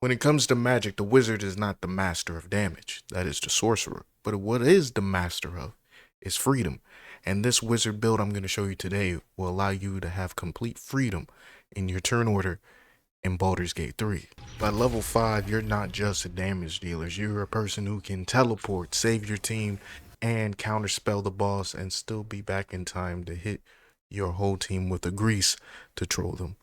When it comes to magic, the wizard is not the master of damage. That is the sorcerer. But what is the master of is freedom. And this wizard build I'm going to show you today will allow you to have complete freedom in your turn order in Baldur's Gate 3. By level 5, you're not just a damage dealer. You're a person who can teleport, save your team, and counterspell the boss and still be back in time to hit your whole team with a grease to troll them.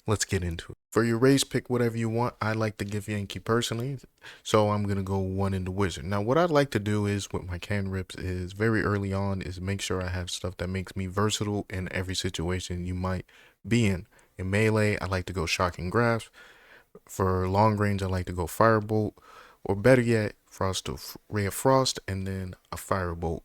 Let's get into it. For your race, pick whatever you want. I like the Githyanki personally, so I'm going to go one in the wizard. Now, what I'd like to do is, with my cantrips, is very early on, is make sure I have stuff that makes me versatile in every situation you might be in. In melee, I like to go Shocking Grasp. For long range, I like to go Firebolt, or better yet, Ray of Frost, and then a Firebolt,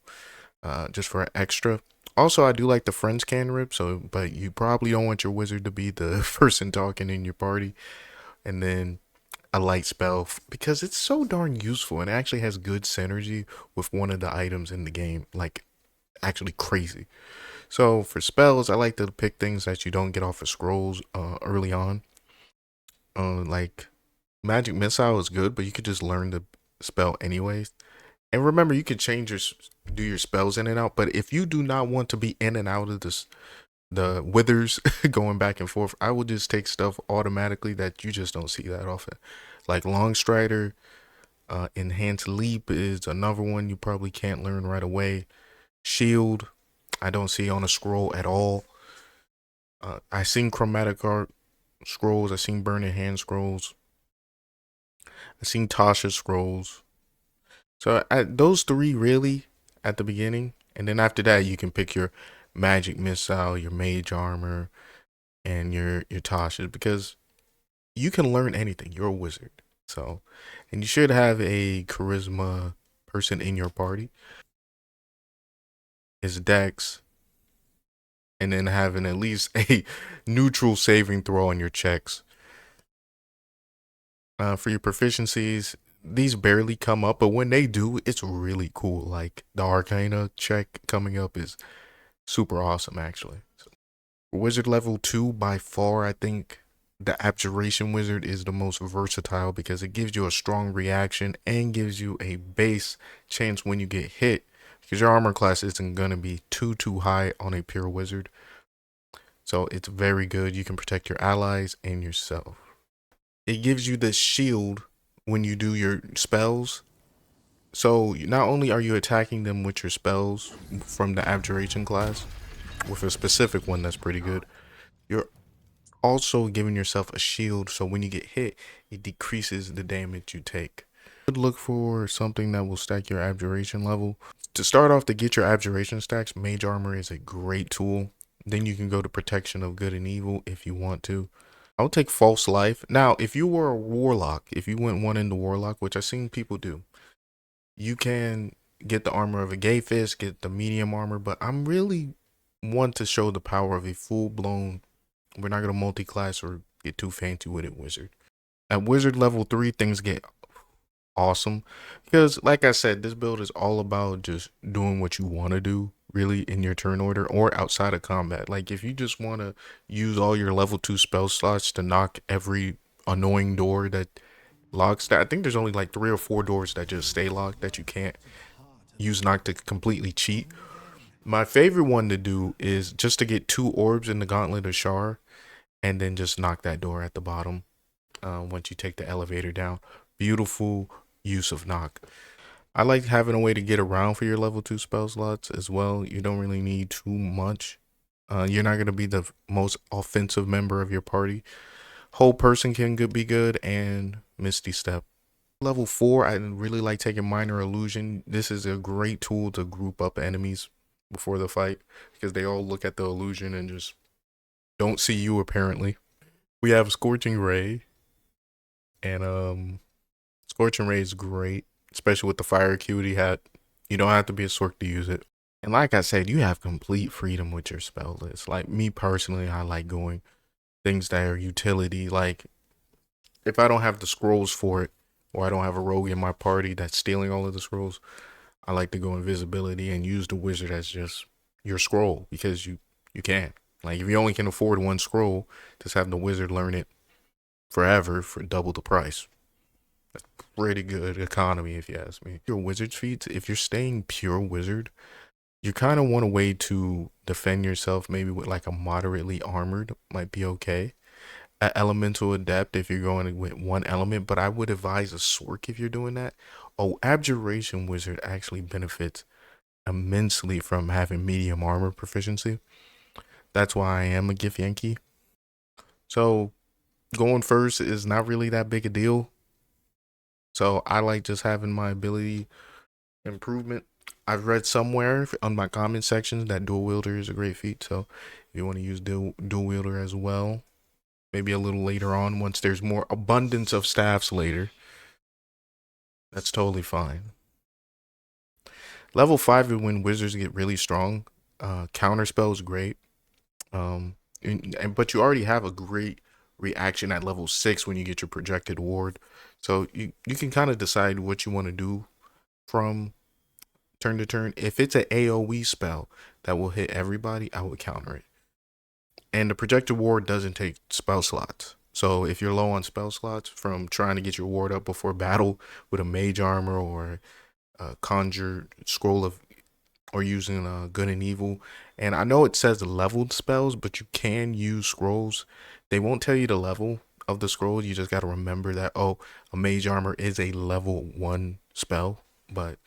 just for an extra. Also, I do like the friends cantrip, but you probably don't want your wizard to be the person talking in your party. And then a light spell, because it's so darn useful and it actually has good synergy with one of the items in the game, like actually crazy. So for spells, I like to pick things that you don't get off of scrolls early on. Like Magic Missile is good, but you could just learn the spell anyways. And remember, you can do your spells in and out. But if you do not want to be in and out of the withers going back and forth, I would just take stuff automatically that you just don't see that often. Like Long Strider, Enhanced Leap is another one you probably can't learn right away. Shield, I don't see on a scroll at all. I seen Chromatic Art scrolls. I seen Burning Hand scrolls. I seen Tasha scrolls. So those three really at the beginning, and then after that you can pick your magic missile, your mage armor, and your Tasha, because you can learn anything. You're a wizard, so, and you should have a charisma person in your party. Is Dex, and then having at least a neutral saving throw on your checks. For your proficiencies, these barely come up, but when they do, it's really cool. Like the Arcana check coming up is super awesome, actually. So, wizard level 2, by far, I think the Abjuration Wizard is the most versatile because it gives you a strong reaction and gives you a base chance when you get hit, because your armor class isn't going to be too high on a pure wizard. So it's very good. You can protect your allies and yourself. It gives you the shield when you do your spells. So not only are you attacking them with your spells from the Abjuration class, with a specific one that's pretty good, you're also giving yourself a shield, so when you get hit, it decreases the damage you take. Look for something that will stack your Abjuration level. To start off, to get your Abjuration stacks, Mage Armor is a great tool. Then you can go to Protection of Good and Evil if you want to. I'll take False Life. Now, if you were a Warlock, if you went one into Warlock, which I've seen people do, you can get the armor of a Gay Fist, get the medium armor, but I'm really want to show the power of a full-blown, we're not going to multi-class or get too fancy with it, wizard. At wizard level 3, things get awesome because, like I said, this build is all about just doing what you want to do really in your turn order or outside of combat. Like if you just want to use all your level 2 spell slots to knock every annoying door that locks that, I think there's only like 3 or 4 doors that just stay locked that you can't use knock to completely cheat. My favorite one to do is just to get 2 orbs in the Gauntlet of Shar and then just knock that door at the bottom once you take the elevator down. Beautiful use of knock. I like having a way to get around for your level 2 spell slots as well. You don't really need too much. You're not going to be the most offensive member of your party. Whole person can be good, and Misty Step. Level 4, I really like taking Minor Illusion. This is a great tool to group up enemies before the fight because they all look at the illusion and just don't see you apparently. We have Scorching Ray, and Scorching Ray is great, especially with the fire acuity hat. You don't have to be a sorc to use it. And like I said, you have complete freedom with your spell list. Like me personally, I like going things that are utility. Like if I don't have the scrolls for it, or I don't have a rogue in my party that's stealing all of the scrolls, I like to go Invisibility and use the wizard as just your scroll because you can. Like if you only can afford one scroll, just have the wizard learn it forever for double the price. That's pretty good economy if you ask me. Your wizard's feats, if you're staying pure wizard, you kind of want a way to defend yourself, maybe with like a moderately armored might be okay. A elemental adept if you're going with one element, but I would advise a sork if you're doing that. Oh, Abjuration Wizard actually benefits immensely from having medium armor proficiency. That's why I am a Githyanki. So going first is not really that big a deal. So I like just having my ability improvement. I've read somewhere on my comment sections that dual wielder is a great feat. So if you want to use dual wielder as well, maybe a little later on once there's more abundance of staffs later, that's totally fine. Level 5 is when wizards get really strong. Counterspell is great. But you already have a great reaction at level 6 when you get your projected ward. So you can kind of decide what you want to do from turn to turn. If it's an AoE spell that will hit everybody, I would counter it. And the projected ward doesn't take spell slots. So if you're low on spell slots from trying to get your ward up before battle with a mage armor or a conjure scroll of, or using good and evil, and I know it says leveled spells, but you can use scrolls. They won't tell you the level of the scrolls. You just got to remember that, oh, a mage armor is a level 1 spell, but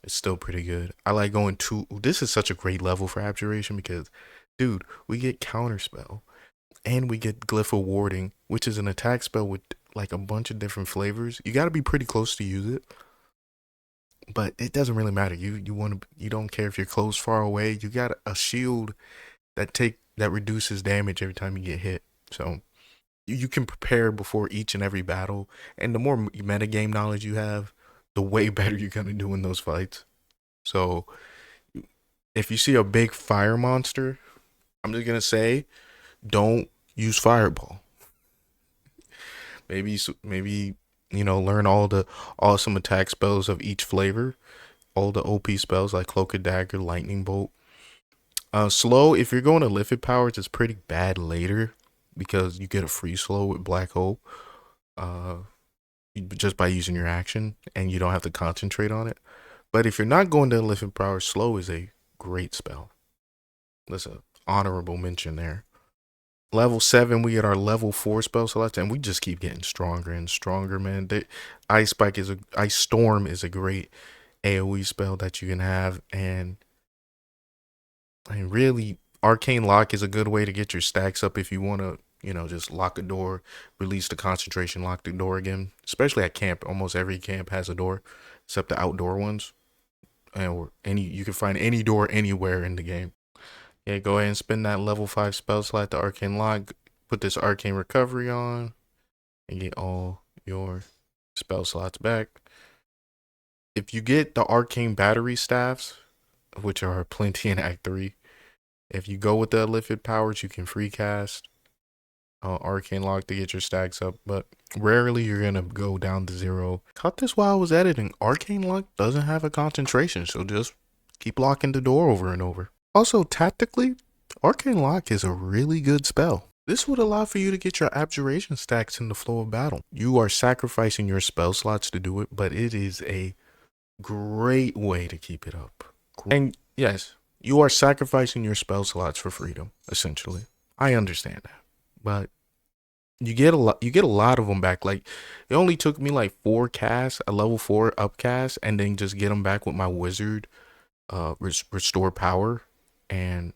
it's still pretty good. I like going to, this is such a great level for Abjuration because, dude, we get Counterspell and we get Glyph of Warding, which is an attack spell with like a bunch of different flavors. You got to be pretty close to use it, but it doesn't really matter. You don't care if you're close, far away. You got a shield that reduces damage every time you get hit. So you can prepare before each and every battle, and the more metagame knowledge you have, the way better you're gonna do in those fights. So if you see a big fire monster, I'm just gonna say, don't use fireball. Maybe learn all the awesome attack spells of each flavor, all the OP spells like Cloak of Dagger, Lightning Bolt. Slow, if you're going to Lithic powers, it's pretty bad later because you get a free slow with Black Hole. Just by using your action, and you don't have to concentrate on it. But if you're not going to Lithic powers, slow is a great spell. That's an honorable mention there. Level 7, we get our level 4 spell slots, and we just keep getting stronger and stronger, man. Ice Storm is a great AoE spell that you can have, and really, Arcane Lock is a good way to get your stacks up if you want to, just lock a door, release the concentration, lock the door again. Especially at camp, almost every camp has a door, except the outdoor ones. Or you can find any door anywhere in the game. Yeah, go ahead and spend that level 5 spell slot, the Arcane Lock, put this Arcane Recovery on, and get all your spell slots back. If you get the Arcane Battery Staffs, which are plenty in Act 3, if you go with the Lithic powers, you can free cast Arcane Lock to get your stacks up, but rarely you're gonna go down to 0. Caught this while I was editing. Arcane Lock doesn't have a concentration, so just keep locking the door over and over. Also, tactically, Arcane Lock is a really good spell. This would allow for you to get your abjuration stacks in the flow of battle. You are sacrificing your spell slots to do it, but it is a great way to keep it up. And yes, you are sacrificing your spell slots for freedom, essentially. I understand that, but you get a lot of them back. Like, it only took me like 4 casts, a level 4 upcast, and then just get them back with my wizard restore power, and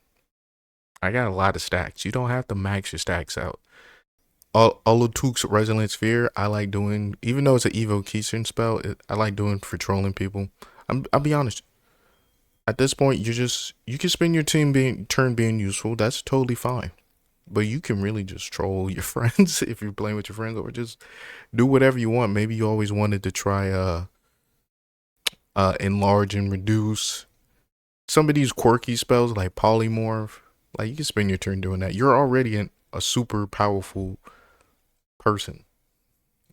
I got a lot of stacks. You don't have to max your stacks out. Olotuk's Resonant Sphere, I like doing, even though it's an evocation spell, I like doing for trolling people. I'll be honest. At this point, you can spend your turn being useful. That's totally fine. But you can really just troll your friends if you're playing with your friends, or just do whatever you want. Maybe you always wanted to try enlarge and reduce. Some of these quirky spells like polymorph, like you can spend your turn doing that. You're already a super powerful person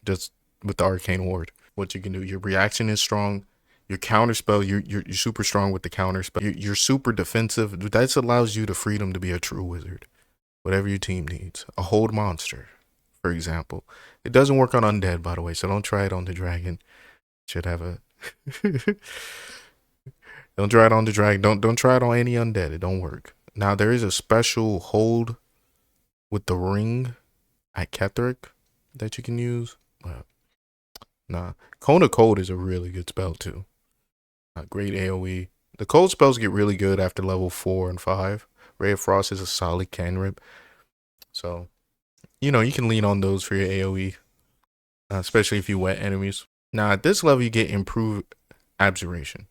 just with the Arcane Ward. What you can do, your reaction is strong. Your counterspell, you're super strong with the counterspell. You're super defensive. That allows you the freedom to be a true wizard. Whatever your team needs. A hold monster. for example. It doesn't work on undead, by the way, so don't try it on the dragon. Should have a don't try it on the dragon. Don't try it on any undead. It don't work. Now there is a special hold with the ring at Ketheric that you can use. Nah, Cone of Cold is a really good spell too. Great AoE. The cold spells get really good after level 4 and 5. Ray of Frost is a solid cantrip. So, you know, you can lean on those for your AoE, especially if you wet enemies. Now, at this level, you get improved Abjuration.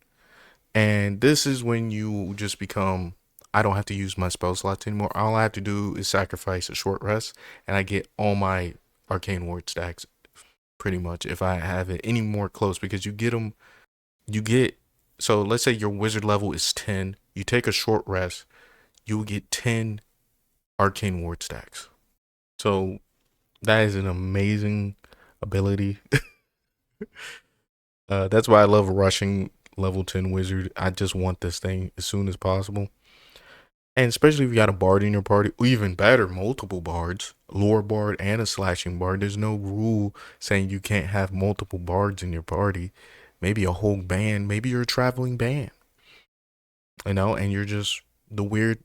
And this is when you just become, I don't have to use my spell slots anymore. All I have to do is sacrifice a short rest, and I get all my Arcane Ward stacks, pretty much, if I have it any more close, because you get them, so let's say your wizard level is 10, you take a short rest, you will get 10 Arcane Ward stacks. So that is an amazing ability. That's why I love rushing level 10 wizard. I just want this thing as soon as possible. And especially if you got a bard in your party, or even better, multiple bards, lore bard and a slashing bard. There's no rule saying you can't have multiple bards in your party. Maybe a whole band, maybe you're a traveling band. You know, and you're just you're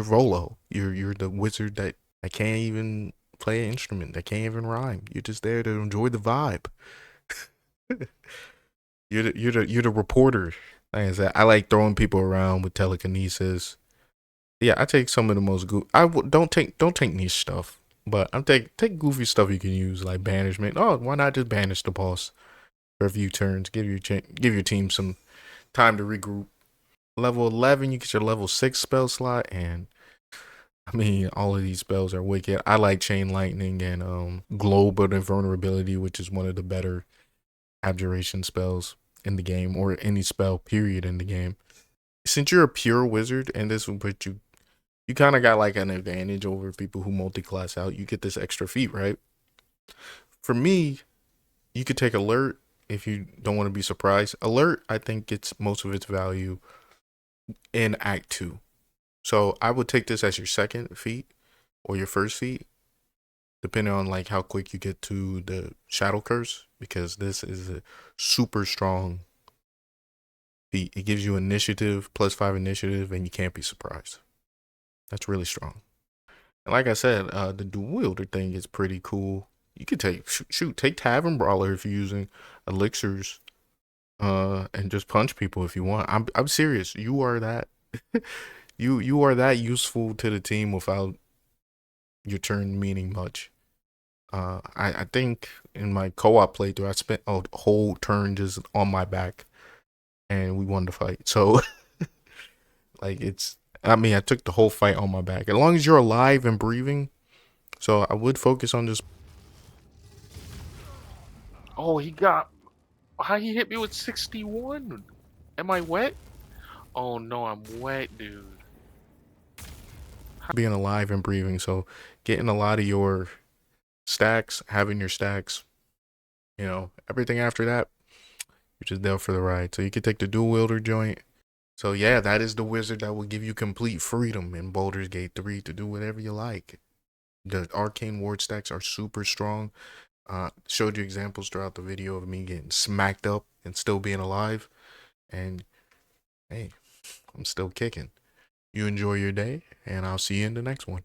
Rolo. You're the wizard that can't even play an instrument, that can't even rhyme. You're just there to enjoy the vibe. You're the reporter. Like I said, I like throwing people around with telekinesis. Yeah, I take some of the most don't take niche stuff, but I'm take goofy stuff you can use like banishment. Oh, why not just banish the boss for a few turns? Give your team some time to regroup. Level 11, you get your level 6 spell slot, and I mean, all of these spells are wicked. I like Chain Lightning and Globe of Invulnerability, which is one of the better abjuration spells in the game, or any spell period in the game. Since you're a pure wizard, and this will put you kind of got like an advantage over people who multi-class out. You get this extra feat, right? For me, you could take Alert if you don't want to be surprised. Alert, I think, gets most of its value in Act 2. So I would take this as your second feat or your first feat, depending on like how quick you get to the Shadow Curse, because this is a super strong feat. It gives you initiative, +5 initiative, and you can't be surprised. That's really strong. And like I said, the dual wielder thing is pretty cool. You could take take Tavern Brawler if you're using elixirs, and just punch people if you want. I'm serious. You are that you are that useful to the team without your turn meaning much. I think in my co-op playthrough, I spent a whole turn just on my back, and we won the fight. So, like, I took the whole fight on my back. As long as you're alive and breathing, so I would focus on just. Oh, how he hit me with 61? Am I wet? Oh no, I'm wet, dude. Being alive and breathing, so getting a lot of your stacks, having your stacks, everything after that, you're just there for the ride. So you could take the dual wielder joint. So yeah, that is the wizard that will give you complete freedom in Baldur's Gate 3 to do whatever you like. The Arcane Ward stacks are super strong. Showed you examples throughout the video of me getting smacked up and still being alive. And hey, I'm still kicking. You enjoy your day, and I'll see you in the next one.